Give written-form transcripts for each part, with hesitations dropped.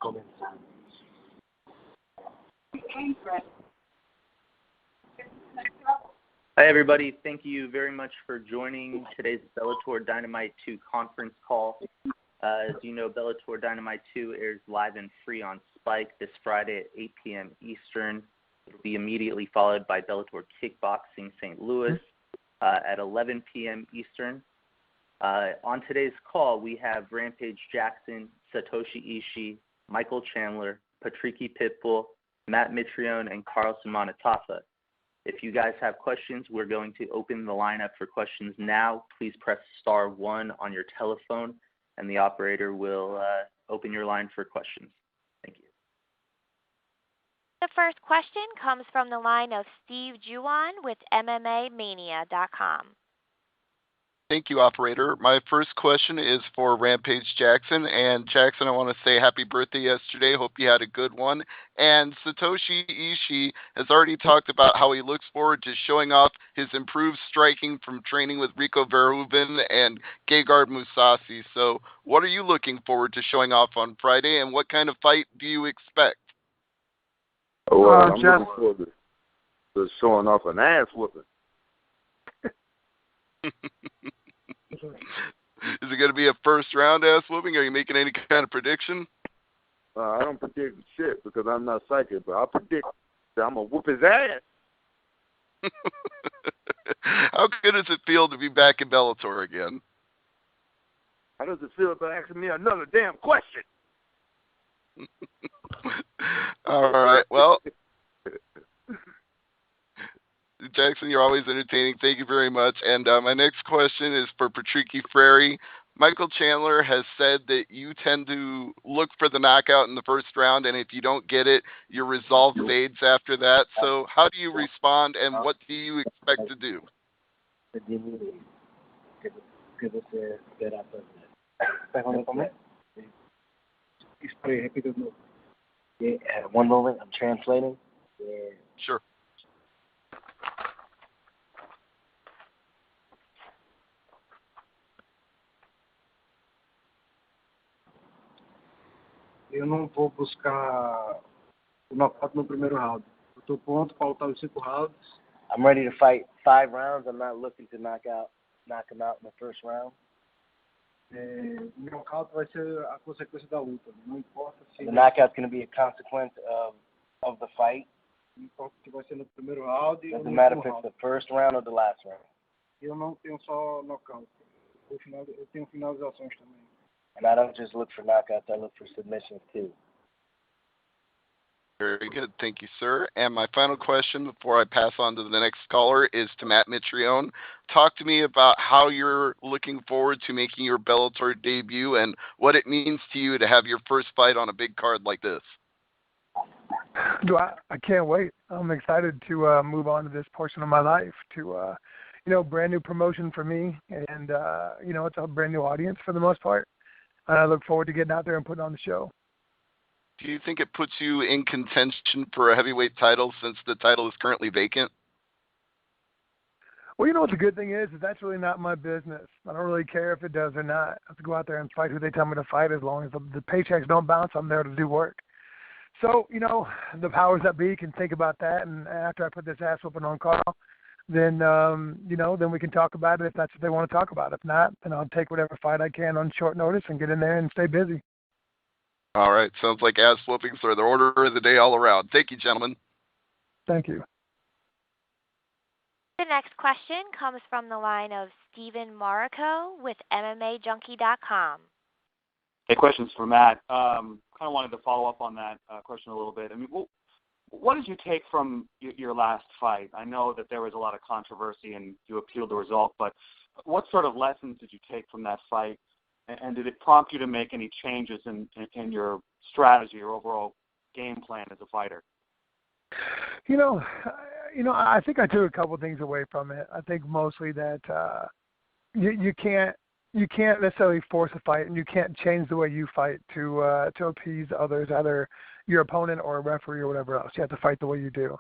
comenzando. Hi, everybody. Thank you very much for joining today's Bellator Dynamite 2 conference call. As you know, Bellator Dynamite 2 airs live and free on Spike this Friday at 8 p.m. Eastern. It will be immediately followed by Bellator Kickboxing St. Louis at 11 p.m. Eastern. On today's call, we have Rampage Jackson, Satoshi Ishii, Michael Chandler, Patricky Pitbull, Matt Mitrione, and Carlson Monatafa. If you guys have questions, we're going to open the lineup for questions now. Please press star 1 on your telephone, and the operator will open your line for questions. Thank you. The first question comes from the line of Steve Juwan with MMAmania.com. Thank you, operator. My first question is for Rampage Jackson. And Jackson, I want to say happy birthday yesterday. Hope you had a good one. And Satoshi Ishii has already talked about how he looks forward to showing off his improved striking from training with Rico Verhoeven and Gegard Mousasi. So what are you looking forward to showing off on Friday, and what kind of fight do you expect? Oh, I'm looking forward to showing off an ass whooping. Is it going to be a first-round ass whooping? Are you making any kind of prediction? I don't predict shit because I'm not psychic, but I predict that I'm going to whoop his ass. How good does it feel to be back in Bellator again? How does it feel about asking me another damn question? All right, well, Jackson, you're always entertaining. Thank you very much. And my next question is for Patricky Frary. Michael Chandler has said that you tend to look for the knockout in the first round, and if you don't get it, your resolve fades after that. So how do you respond, and what do you expect to do? One moment, I'm translating. Sure. Eu não vou buscar o knockout no primeiro round. Eu estou pronto para lutar os 5 rounds. I'm ready to fight 5 rounds. I'm not looking to knock him out in the first round. O knockout vai ser a consequência da luta. Não importa se... The knockout's going to be a consequence of the fight. Não importa se vai ser no primeiro round ou Doesn't no matter último if it's round. the first round or the last round. Eu não tenho só knockout. Eu tenho finalizações também. And I don't just look for knockouts, I look for submissions too. Very good. Thank you, sir. And my final question before I pass on to the next caller is to Matt Mitrione. Talk to me about how you're looking forward to making your Bellator debut and what it means to you to have your first fight on a big card like this. I can't wait. I'm excited to move on to this portion of my life, to, brand new promotion for me. And, it's a brand new audience for the most part. And I look forward to getting out there and putting on the show. Do you think it puts you in contention for a heavyweight title since the title is currently vacant? Well, what the good thing is that's really not my business. I don't really care if it does or not. I have to go out there and fight who they tell me to fight as long as the paychecks don't bounce. I'm there to do work. So, the powers that be can think about that. And after I put this ass whooping on Carl, then we can talk about it if that's what they want to talk about. If not, then I'll take whatever fight I can on short notice and get in there and stay busy. All right. Sounds like ass whoopings are the order of the day all around. Thank you, gentlemen. Thank you. The next question comes from the line of Steven Marrico with MMAJunkie.com. Hey, questions for Matt. Kind of wanted to follow up on that question a little bit. I mean, what did you take from your last fight? I know that there was a lot of controversy and you appealed the result, but what sort of lessons did you take from that fight? And did it prompt you to make any changes in your strategy or overall game plan as a fighter? I think I took a couple things away from it. I think mostly that you can't necessarily force a fight, and you can't change the way you fight to appease others, either your opponent or a referee or whatever else. You have to fight the way you do.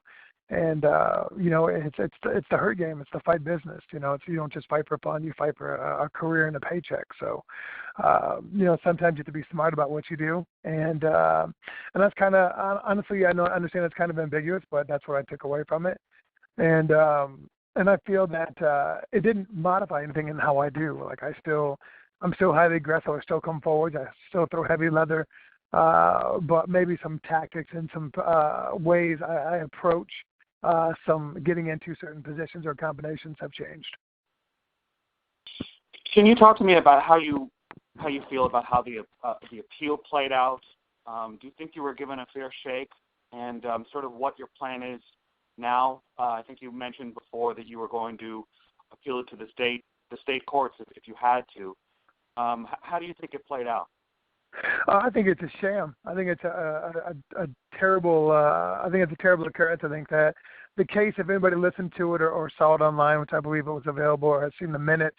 And it's the hurt game. It's the fight business. You don't just fight for fun. You fight for a career and a paycheck. So, sometimes you have to be smart about what you do. And that's kind of honestly, I understand it's kind of ambiguous, but that's what I took away from it. And I feel that it didn't modify anything in how I do. Like I'm still highly aggressive. I still come forward. I still throw heavy leather. But maybe some tactics and some ways I approach some getting into certain positions or combinations have changed. Can you talk to me about how you feel about how the appeal played out? Do you think you were given a fair shake, and sort of what your plan is now? I think you mentioned before that you were going to appeal it to the state courts if you had to. How do you think it played out? I think it's a sham. I think it's a terrible. I think it's a terrible occurrence. I think that the case, if anybody listened to it or saw it online, which I believe it was available, or has seen the minutes,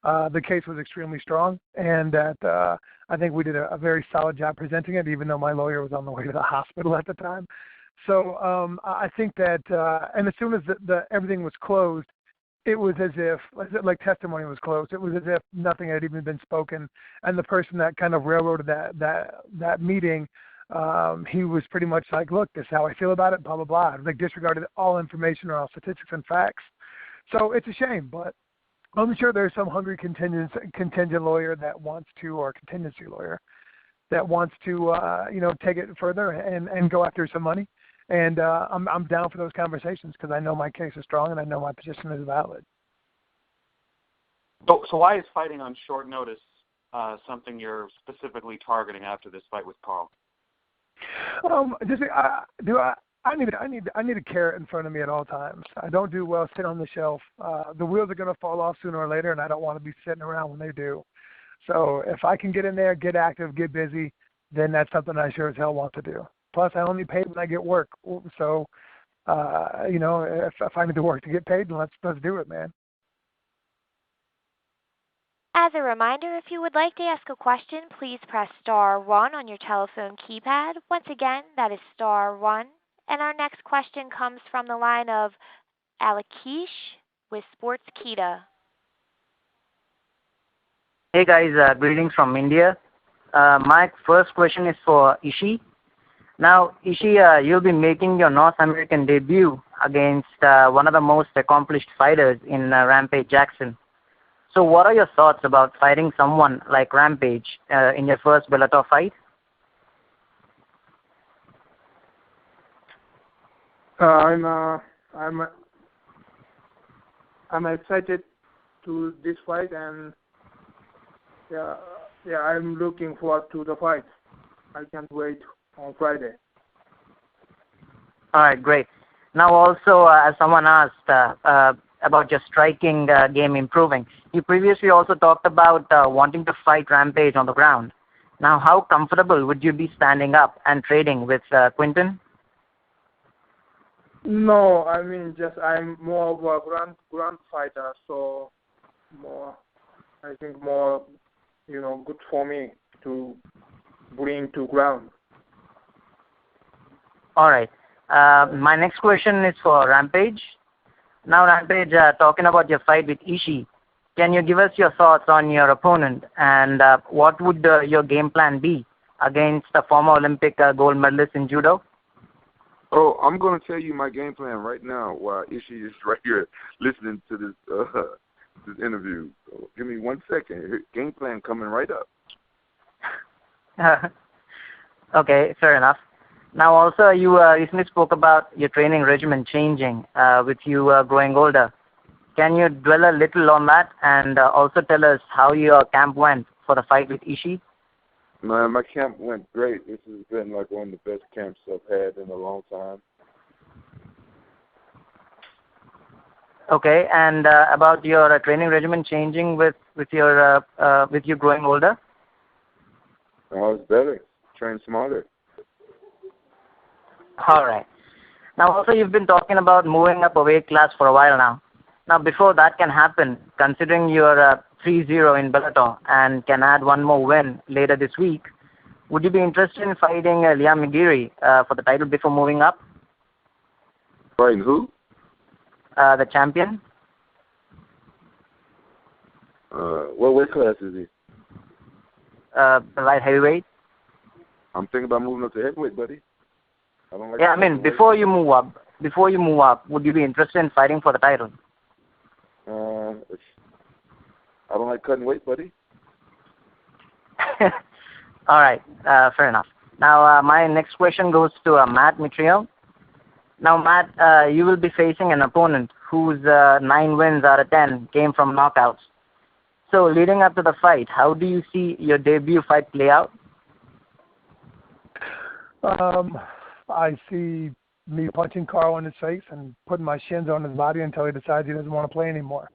the case was extremely strong, and that I think we did a very solid job presenting it, even though my lawyer was on the way to the hospital at the time. So I think that, and as soon as everything was closed, it was as if, like testimony was closed. It was as if nothing had even been spoken. And the person that kind of railroaded that meeting, he was pretty much like, look, this is how I feel about it, blah, blah, blah. Like disregarded all information or all statistics and facts. So it's a shame, but I'm sure there's some hungry contingent lawyer that wants to, or contingency lawyer that wants to, take it further and go after some money. And I'm down for those conversations because I know my case is strong and I know my position is valid. So why is fighting on short notice something you're specifically targeting after this fight with Carl? I need a carrot in front of me at all times. I don't do well sitting on the shelf. The wheels are going to fall off sooner or later, and I don't want to be sitting around when they do. So if I can get in there, get active, get busy, then that's something I sure as hell want to do. Plus, I only pay when I get work. So, if I need to work to get paid, then let's do it, man. As a reminder, if you would like to ask a question, please press star 1 on your telephone keypad. Once again, that is star 1. And our next question comes from the line of Alakish with Sportskeeda. Hey guys, greetings from India. My first question is for Ishii. Now, Ishii, you'll be making your North American debut against one of the most accomplished fighters in Rampage Jackson. So what are your thoughts about fighting someone like Rampage in your first Bellator fight? I'm excited to this fight, and I'm looking forward to the fight. I can't wait on Friday. All right, great. Now also, as someone asked about your striking game improving, you previously also talked about wanting to fight Rampage on the ground. Now, how comfortable would you be standing up and trading with Quinton? No, I'm more of a ground fighter, so I think more, good for me to bring to ground. All right. My next question is for Rampage. Now, Rampage, talking about your fight with Ishii, can you give us your thoughts on your opponent and what would your game plan be against the former Olympic gold medalist in judo? Oh, I'm going to tell you my game plan right now while Ishii is right here listening to this interview. So give me 1 second. Game plan coming right up. Okay, fair enough. Now also, you recently spoke about your training regimen changing with you growing older. Can you dwell a little on that and also tell us how your camp went for the fight with Ishii? My camp went great. This has been like one of the best camps I've had in a long time. Okay, and about your training regimen changing with you growing older? Oh, it's better. Train smarter. All right. Now also you've been talking about moving up a weight class for a while now. Now before that can happen, considering you're 3-0 in Bellator and can add one more win later this week, would you be interested in fighting Liam McGeary for the title before moving up? Fighting who? The champion. What weight class is he? The light heavyweight. I'm thinking about moving up to heavyweight, buddy. I don't like. Yeah, I mean, before you move up, would you be interested in fighting for the title? I don't like cutting weight, buddy. All right, fair enough. Now, my next question goes to Matt Mitrione. Now, Matt, you will be facing an opponent whose 9 wins out of 10 came from knockouts. So, leading up to the fight, how do you see your debut fight play out? I see me punching Carl in his face and putting my shins on his body until he decides he doesn't want to play anymore.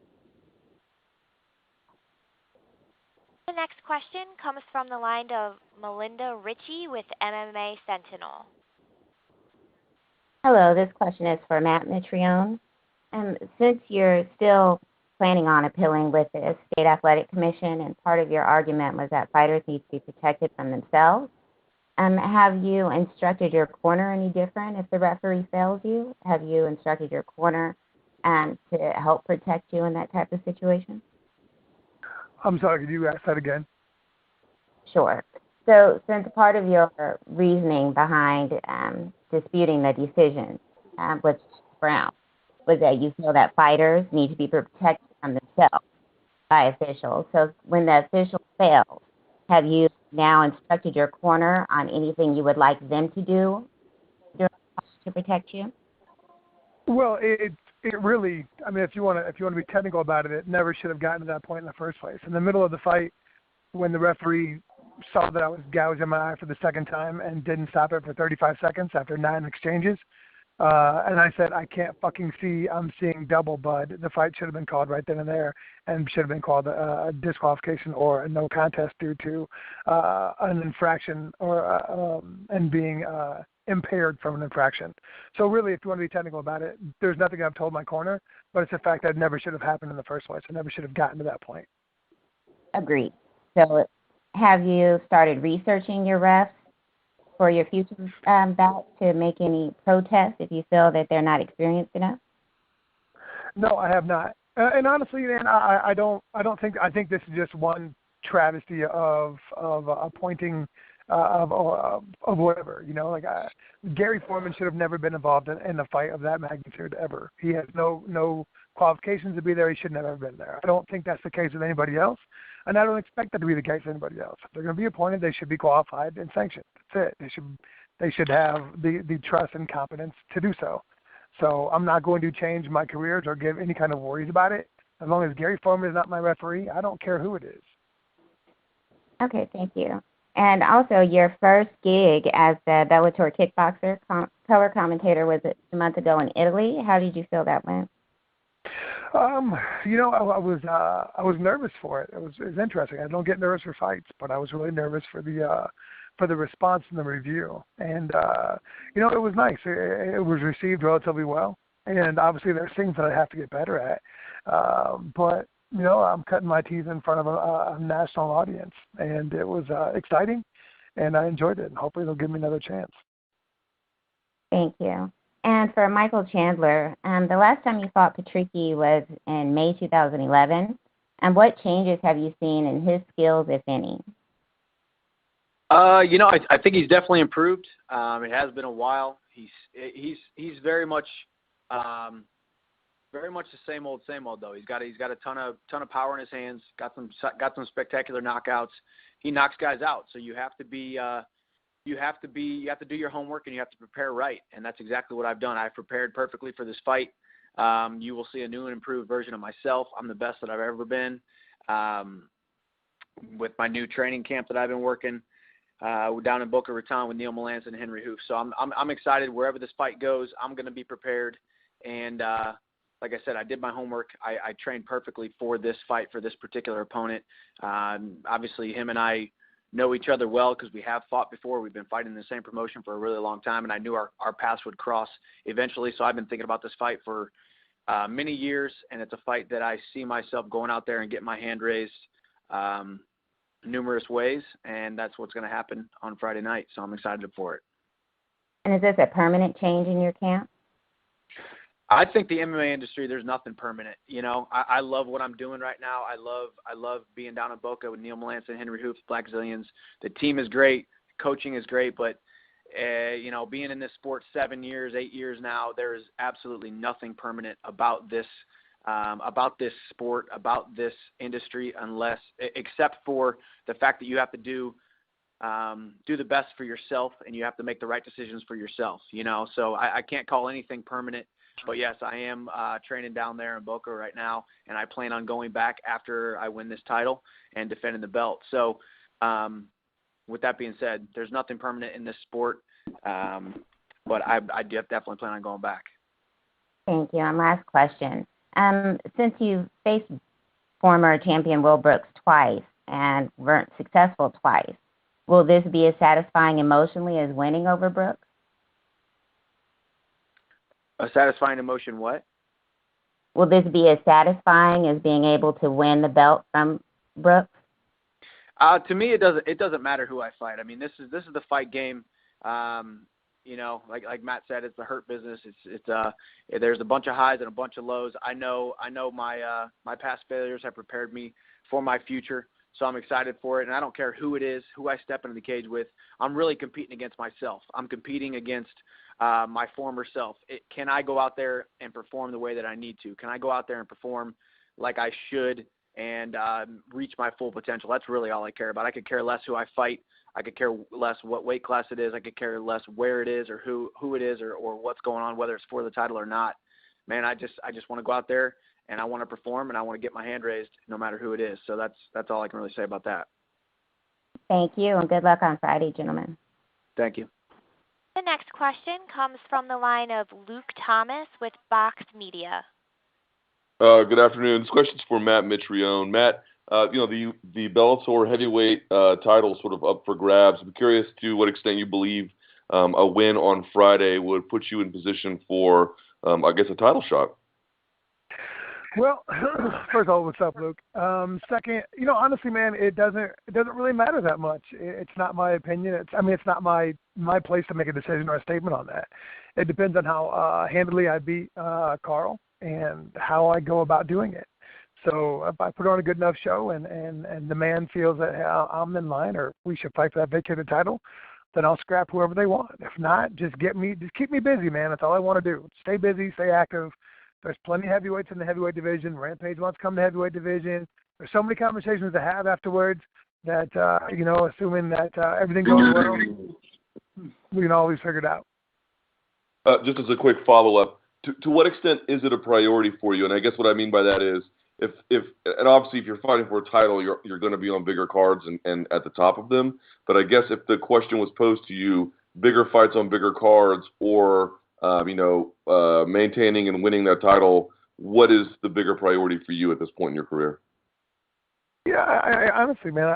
The next question comes from the line of Melinda Ritchie with MMA Sentinel. Hello, this question is for Matt Mitrione. Since you're still planning on appealing with the State Athletic Commission, and part of your argument was that fighters need to be protected from themselves, have you instructed your corner any different if the referee fails you? Have you instructed your corner to help protect you in that type of situation? I'm sorry, could you ask that again? Sure. So since part of your reasoning behind disputing the decision with Brown was that you feel that fighters need to be protected from themselves by officials. So when the official fails, have you now instructed your corner on anything you would like them to do to protect you? Well, it really, I mean, if you want to be technical about it, it never should have gotten to that point in the first place. In the middle of the fight, when the referee saw that I was gouging my eye for the second time and didn't stop it for 35 seconds after 9 exchanges, and I said, I can't fucking see, I'm seeing double, bud. The fight should have been called right then and there and should have been called a disqualification or a no contest due to an infraction or and being impaired from an infraction. So really, if you want to be technical about it, there's nothing I've told my corner, but it's a fact that it never should have happened in the first place. It never should have gotten to that point. Agreed. So have you started researching your refs for your future bout to make any protests if you feel that they're not experienced enough? No, I have not. And honestly, man, I think this is just one travesty of appointing of whatever, you know, like Gary Foreman should have never been involved in a fight of that magnitude ever. He has no qualifications to be there. He should never have been there. I don't think that's the case with anybody else, and I don't expect that to be the case with anybody else. If they're going to be appointed, they should be qualified and sanctioned. That's it. They should have the trust and competence to do so. So I'm not going to change my careers or give any kind of worries about it. As long as Gary Foreman is not my referee, I don't care who it is. Okay, thank you. And also, your first gig as the Bellator kickboxer color commentator was a month ago in Italy. How did you feel that went? You know, I was nervous for it. It was interesting. I don't get nervous for fights, but I was really nervous for the response and the review. And you know, it was nice. It was received relatively well. And obviously, there's things that I have to get better at. But you know, I'm cutting my teeth in front of a national audience, and it was exciting, and I enjoyed it. And hopefully, they'll give me another chance. Thank you. And for Michael Chandler, the last time you fought Patricky was in May 2011. And what changes have you seen in his skills, if any? You know, I think he's definitely improved. It has been a while. He's very much the same old though. He's got a ton of power in his hands. Got some spectacular knockouts. He knocks guys out. So you have to do your homework and you have to prepare right. And that's exactly what I've done. I've prepared perfectly for this fight. You will see a new and improved version of myself. I'm the best that I've ever been. With my new training camp that I've been working down in Boca Raton with Neil Melanson and Henry Hoof. So I'm excited. Wherever this fight goes, I'm going to be prepared. And like I said, I did my homework. I trained perfectly for this fight, for this particular opponent. Obviously, him and I know each other well because we have fought before. We've been fighting in the same promotion for a really long time, and I knew our paths would cross eventually. So I've been thinking about this fight for many years, and it's a fight that I see myself going out there and getting my hand raised numerous ways, and that's what's going to happen on Friday night. So I'm excited for it. And is this a permanent change in your camp? I think the MMA industry, there's nothing permanent. I love what I'm doing right now. I love being down in Boca with Neil Melanson, Henry Hoops, Black Zillions. The team is great. Coaching is great. But, being in this sport 7 years, 8 years now, there is absolutely nothing permanent about this sport, about this industry, except for the fact that you have to do the best for yourself, and you have to make the right decisions for yourself. So I can't call anything permanent. But, yes, I am training down there in Boca right now, and I plan on going back after I win this title and defending the belt. So with that being said, there's nothing permanent in this sport, but I definitely plan on going back. Thank you. And last question. Since you faced former champion Will Brooks twice and weren't successful twice, will this be as satisfying emotionally as winning over Brooks? A satisfying emotion what? Will this be as satisfying as being able to win the belt from Brooks? To me, it doesn't matter who I fight. I mean, this is the fight game. Like Matt said, it's the hurt business. There's a bunch of highs and a bunch of lows. I know my past failures have prepared me for my future, so I'm excited for it. And I don't care who it is, who I step into the cage with. I'm really competing against myself. I'm competing against my former self. Can I go out there and perform the way that I need to? Can I go out there and perform like I should and reach my full potential? That's really all I care about. I could care less who I fight. I could care less what weight class it is. I could care less where it is or who it is or what's going on, whether it's for the title or not. Man, I just want to go out there and I want to perform and I want to get my hand raised no matter who it is. So that's all I can really say about that. Thank you, and good luck on Friday, gentlemen. Thank you. The next question comes from the line of Luke Thomas with Box Media. Good afternoon. This question's for Matt Mitrione. Matt, the Bellator heavyweight title is sort of up for grabs. I'm curious to what extent you believe a win on Friday would put you in position for, a title shot. Well, first of all, what's up, Luke? Second, honestly, man, it doesn't really matter that much. It's not my opinion. It's not my place to make a decision or a statement on that. It depends on how handily I beat Carl and how I go about doing it. So if I put on a good enough show and the man feels that I'm in line or we should fight for that vacated title, then I'll scrap whoever they want. If not, just keep me busy, man. That's all I want to do. Stay busy, stay active. There's plenty of heavyweights in the heavyweight division. Rampage wants to come to the heavyweight division. There's so many conversations to have afterwards that, assuming that everything goes well, we can always figure it out. Just as a quick follow-up, to what extent is it a priority for you? And I guess what I mean by that is, and obviously if you're fighting for a title, you're going to be on bigger cards and at the top of them. But I guess if the question was posed to you, bigger fights on bigger cards or maintaining and winning that title, what is the bigger priority for you at this point in your career? Yeah, I honestly, man,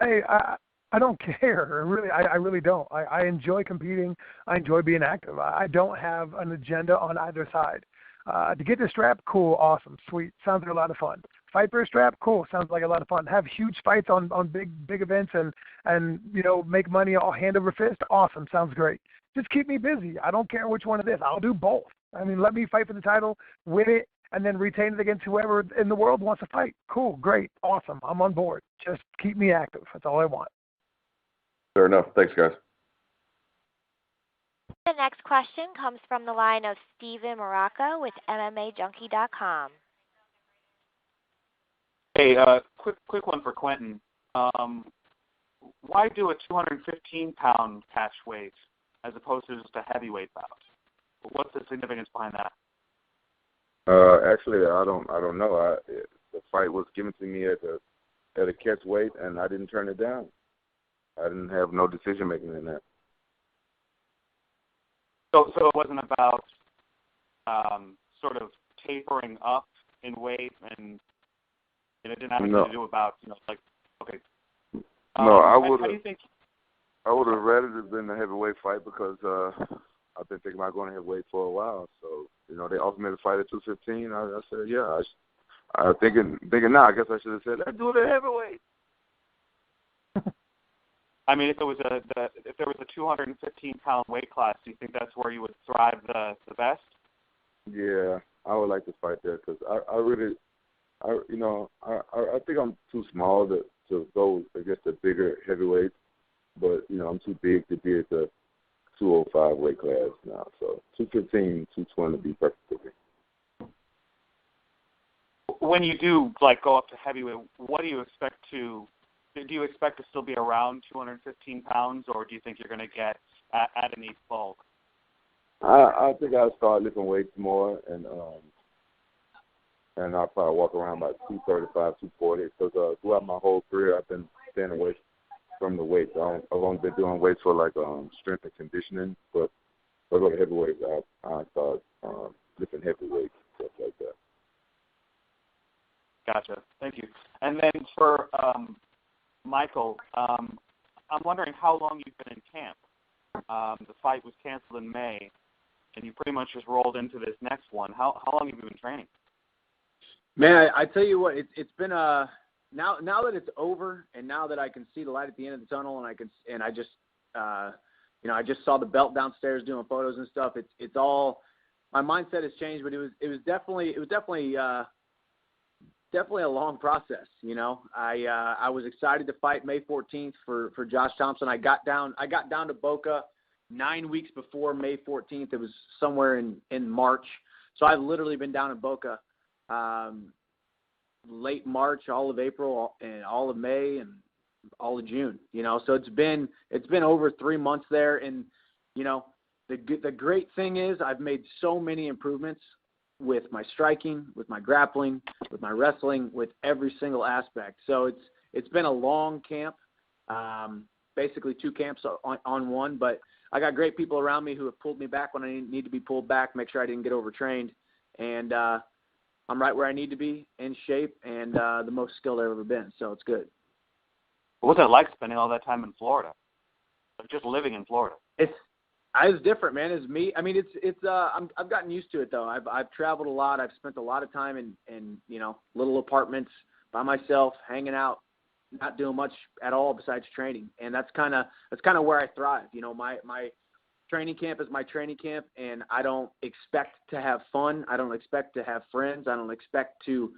I don't care. I really don't. I enjoy competing. I enjoy being active. I don't have an agenda on either side. To get the strap, cool, awesome, sweet, sounds like a lot of fun. Fight for a strap, cool, sounds like a lot of fun. Have huge fights on big events and make money all hand over fist, awesome, sounds great. Just keep me busy. I don't care which one it is. I'll do both. Let me fight for the title, win it, and then retain it against whoever in the world wants to fight. Cool, great, awesome, I'm on board. Just keep me active. That's all I want. Fair enough. Thanks, guys. The next question comes from the line of Steven Morocco with MMAJunkie.com. Hey, quick one for Quentin. Why do a 215-pound catch weight as opposed to just a heavyweight bout? What's the significance behind that? Actually, I don't know. The fight was given to me at a catch weight, and I didn't turn it down. I didn't have no decision making in that. So it wasn't about sort of tapering up in weight, and it didn't have anything to do about okay. No, I would. How do you think? I would have rather it been a heavyweight fight because I've been thinking about going to heavyweight for a while. So they offered me to fight at 215. I said yeah. I thinking now. I guess I should have said let's do it at heavyweight. If there was a 215-pound weight class, do you think that's where you would thrive the best? Yeah, I would like to fight there because I think I'm too small to go against the bigger heavyweights, but I'm too big to be at the 205 weight class now. So 215, 220 would be perfect for me. When you do go up to heavyweight, what do you expect to? Do you expect to still be around 215 pounds, or do you think you're going to get at an East bulk? I think I'll start lifting weights more, and I'll probably walk around about 235, 240. Because throughout my whole career, I've been staying away from the weights. I've only been doing weights for strength and conditioning. But if I go to heavyweights, I'll start lifting heavy weights, stuff like that. Gotcha. Thank you. And then for Michael, I'm wondering how long you've been in camp. The fight was canceled in May, and you pretty much just rolled into this next one. How long have you been training? Man, I tell you what, it's been now that it's over, and now that I can see the light at the end of the tunnel, and I just I just saw the belt downstairs doing photos and stuff. It's all, my mindset has changed, but it was definitely a long process. I was excited to fight May 14th for Josh Thompson. I got down to Boca 9 weeks before May 14th. It was somewhere in March. So I've literally been down in Boca late March, all of April, and all of May, and all of June. So it's been over 3 months there, and the great thing is I've made so many improvements with my striking, with my grappling, with my wrestling, with every single aspect. So it's been a long camp, basically 2 camps on one, but I got great people around me who have pulled me back when I need to be pulled back, make sure I didn't get overtrained, and I'm right where I need to be, in shape, and the most skilled I've ever been, so it's good. What's it like spending all that time in Florida? Just living in Florida? It's different, man. It's me. I mean, I've gotten used to it though. I've traveled a lot. I've spent a lot of time in little apartments by myself, hanging out, not doing much at all besides training, and that's kind of where I thrive. My training camp is my training camp, and I don't expect to have fun. I don't expect to have friends. I don't expect to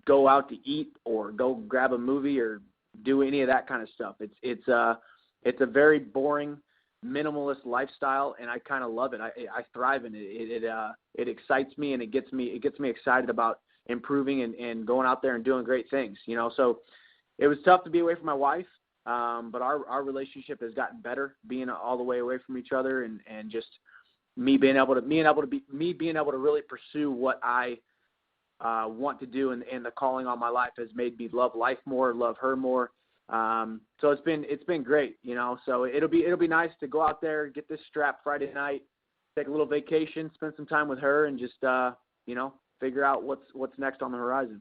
go out to eat or go grab a movie or do any of that kind of stuff. It's a very boring, minimalist lifestyle, and I kind of love it. I thrive in it. It excites me, and it gets me excited about improving and going out there and doing great things. So it was tough to be away from my wife, but our relationship has gotten better, being all the way away from each other, and just me being able to really pursue what I want to do, and the calling on my life has made me love life more, love her more. So it's been great, so it'll be nice to go out there, get this strap Friday night, take a little vacation, spend some time with her, and just, figure out what's next on the horizon.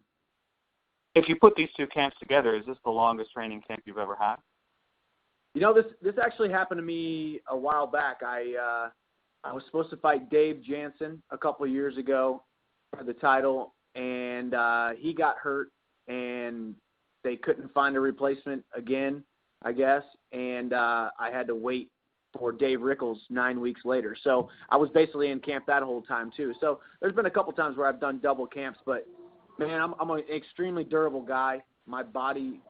If you put these 2 camps together, is this the longest training camp you've ever had? This actually happened to me a while back. I was supposed to fight Dave Jansen a couple of years ago for the title, and he got hurt, and they couldn't find a replacement again, I guess, and I had to wait for Dave Rickles 9 weeks later. So I was basically in camp that whole time too. So there's been a couple times where I've done double camps, but man, I'm an extremely durable guy. My body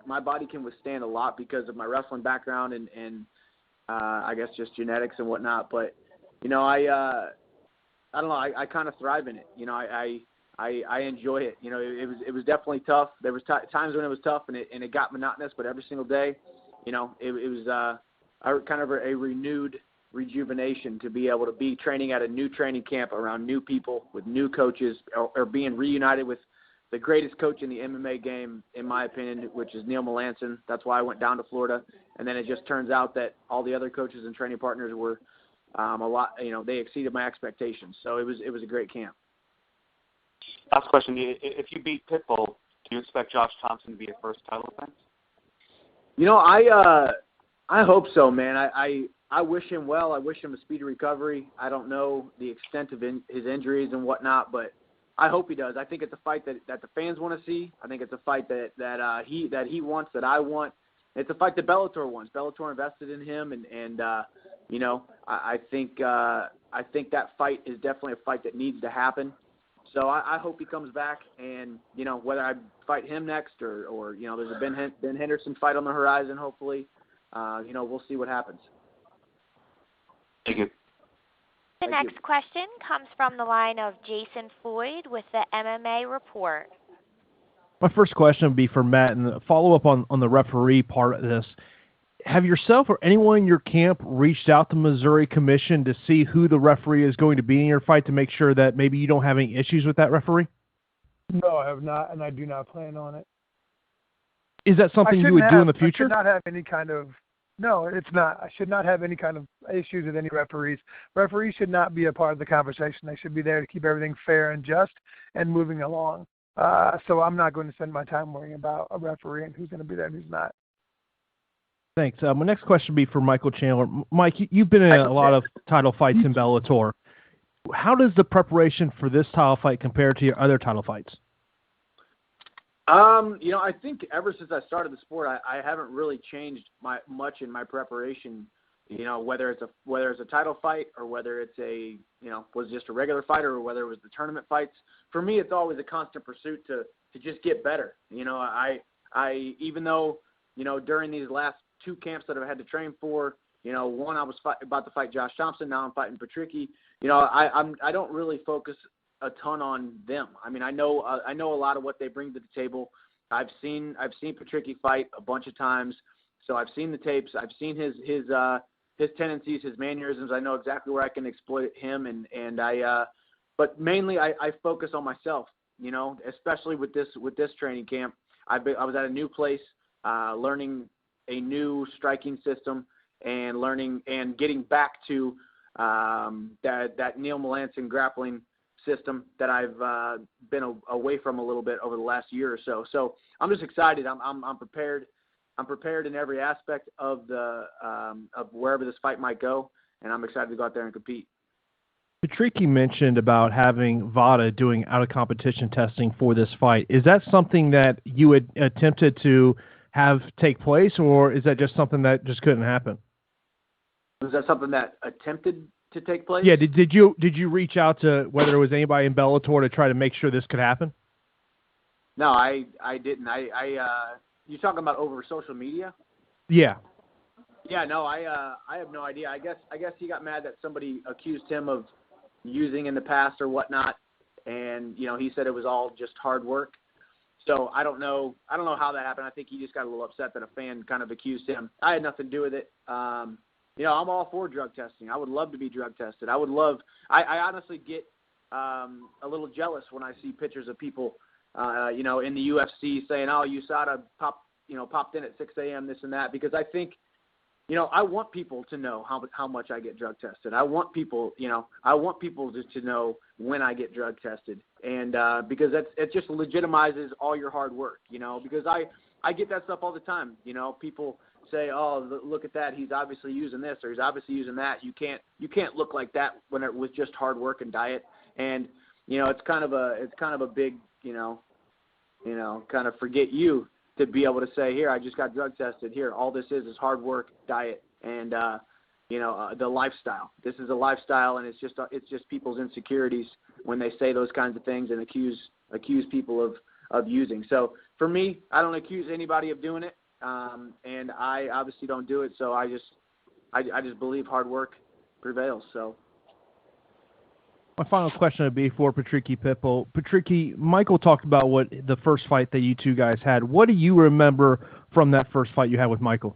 can withstand a lot because of my wrestling background and I guess just genetics and whatnot. But I don't know. I kind of thrive in it. I enjoy it. It was definitely tough. There was times when it was tough and it got monotonous, but every single day, it was kind of a renewed rejuvenation to be able to be training at a new training camp around new people with new coaches, or being reunited with the greatest coach in the MMA game, in my opinion, which is Neil Melanson. That's why I went down to Florida. And then it just turns out that all the other coaches and training partners were a lot, they exceeded my expectations. So it was a great camp. Last question. If you beat Pitbull, do you expect Josh Thompson to be a first title defense? I hope so, man. I wish him well. I wish him a speedy recovery. I don't know the extent of his injuries and whatnot, but I hope he does. I think it's a fight that the fans want to see. I think it's a fight that he wants, that I want. It's a fight that Bellator wants. Bellator invested in him, and I think that fight is definitely a fight that needs to happen. So I hope he comes back, and whether I fight him next or there's a Ben Henderson fight on the horizon. Hopefully, we'll see what happens. Thank you. The next question comes from the line of Jason Floyd with the MMA Report. My first question would be for Matt, and a follow-up on the referee part of this. Have yourself or anyone in your camp reached out to Missouri Commission to see who the referee is going to be in your fight to make sure that maybe you don't have any issues with that referee? No, I have not, and I do not plan on it. Is that something you would do in the future? I should not have any kind of – no, it's not. I should not have any kind of issues with any referees. Referees should not be a part of the conversation. They should be there to keep everything fair and just and moving along. So I'm not going to spend my time worrying about a referee and who's going to be there and who's not. Thanks. My next question would be for Michael Chandler. Mike, you've been in a lot of title fights in Bellator. How does the preparation for this title fight compare to your other title fights? I think ever since I started the sport, I haven't really changed much in my preparation. Whether it's a title fight or whether it's was just a regular fighter or whether it was the tournament fights. For me, it's always a constant pursuit to just get better. I even though during these last 2 camps that I've had to train for, one I was about to fight Josh Thompson. Now I'm fighting Patricky. I don't really focus a ton on them. I mean, I know a lot of what they bring to the table. I've seen Patricky fight a bunch of times, so I've seen the tapes. I've seen his tendencies, his mannerisms. I know exactly where I can exploit him, but mainly I focus on myself. Especially with this training camp, I was at a new place, learning a new striking system and learning and getting back to that Neil Melanson grappling system that I've been away from a little bit over the last year or so. So I'm just excited. I'm prepared. I'm prepared in every aspect of of wherever this fight might go, and I'm excited to go out there and compete. Patricky mentioned about having VADA doing out-of-competition testing for this fight. Is that something that you had attempted to have take place, or is that just something that just couldn't happen? Was that something that attempted to take place? Yeah. Did you reach out to whether it was anybody in Bellator to try to make sure this could happen? No, I didn't. You talking about over social media? Yeah. Yeah. No, I have no idea. I guess he got mad that somebody accused him of using in the past or whatnot, and he said it was all just hard work. So I don't know how that happened. I think he just got a little upset that a fan kind of accused him. I had nothing to do with it. I'm all for drug testing. I would love to be drug tested. I honestly get a little jealous when I see pictures of people, in the UFC saying, "Oh, USADA popped in at 6 a.m. this and that," because I think, I want people to know how much I get drug tested. I want people, to know when I get drug tested, and because it just legitimizes all your hard work, because I get that stuff all the time. People say, "Oh, look at that. He's obviously using this or he's obviously using that." You can't look like that when it was just hard work and diet. And it's kind of a big, kind of forget you to be able to say, "Here, I just got drug tested. Here, all this is hard work, diet, and the lifestyle. This is a lifestyle, and it's just people's insecurities when they say those kinds of things and accuse people of using. So for me, I don't accuse anybody of doing it, and I obviously don't do it. So I just believe hard work prevails. So. My final question would be for Patricky Pitbull. Patricky, Michael talked about what the first fight that you two guys had. What do you remember from that first fight you had with Michael?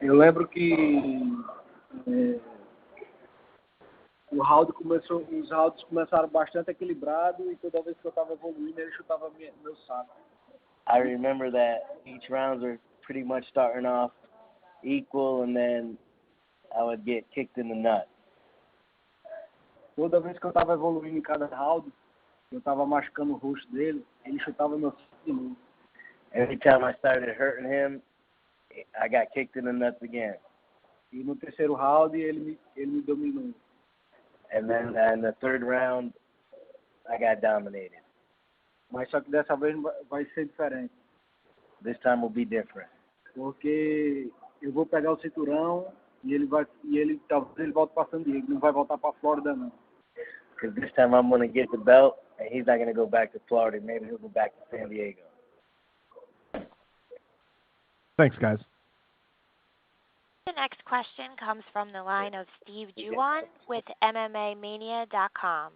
Eu lembro que os rounds começaram bastante equilibrados e toda vez que eu estava evoluindo ele chutava meu saco. I remember that each rounds were pretty much starting off equal, and then I would get kicked in the nuts. Toda vez que eu estava evoluindo em cada round, eu estava machucando o rosto dele, ele chutava meu saco de novo. Every time I started hurting him, I got kicked in the nuts again. E no terceiro round ele me dominou. And then in the third round, I got dominated. Mas só que dessa vez vai ser diferente. This time will be different. porque eu vou pegar o cinturão e talvez ele volte para San Diego, não vai voltar para Flórida não. Because this time I'm going to get the belt, and he's not going to go back to Florida. Maybe he'll go back to San Diego. Thanks, guys. The next question comes from the line of Steve Juwan with MMAmania.com.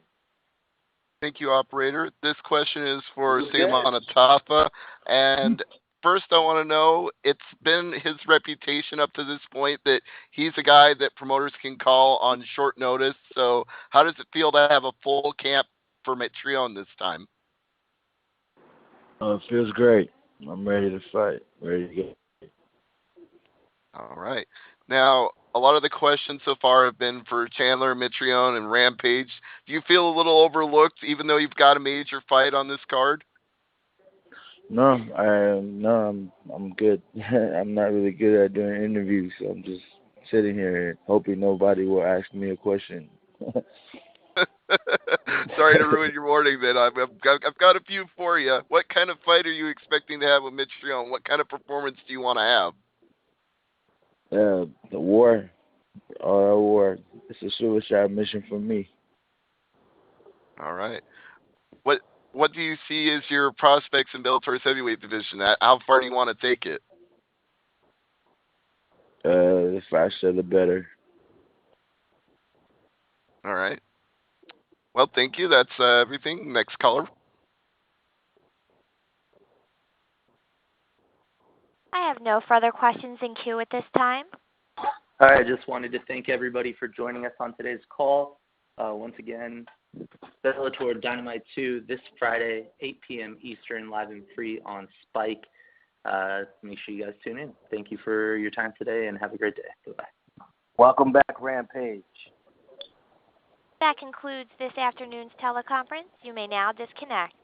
Thank you, operator. This question is for Seumana Tafa. And first I want to know, it's been his reputation up to this point that he's a guy that promoters can call on short notice. So how does it feel to have a full camp for Mitrione this time? It feels great. I'm ready to fight. Ready to get. All right. Now, a lot of the questions so far have been for Chandler, Mitrione, and Rampage. Do you feel a little overlooked, even though you've got a major fight on this card? No, I'm good. I'm not really good at doing interviews, so I'm just sitting here hoping nobody will ask me a question. Sorry to ruin your morning, then. I've got a few for you. What kind of fight are you expecting to have with Mitrione? What kind of performance do you want to have? The war. War. It's a suicide mission for me. All right. What do you see as your prospects in Bellator's heavyweight division? How far do you want to take it? The faster the better. All right. Well, thank you. That's everything. Next caller. I have no further questions in queue at this time. All right, I just wanted to thank everybody for joining us on today's call. Once again, Bellator Dynamite 2 this Friday, 8 p.m. Eastern, live and free on Spike. Make sure you guys tune in. Thank you for your time today, and have a great day. Bye-bye. Welcome back, Rampage. That concludes this afternoon's teleconference. You may now disconnect.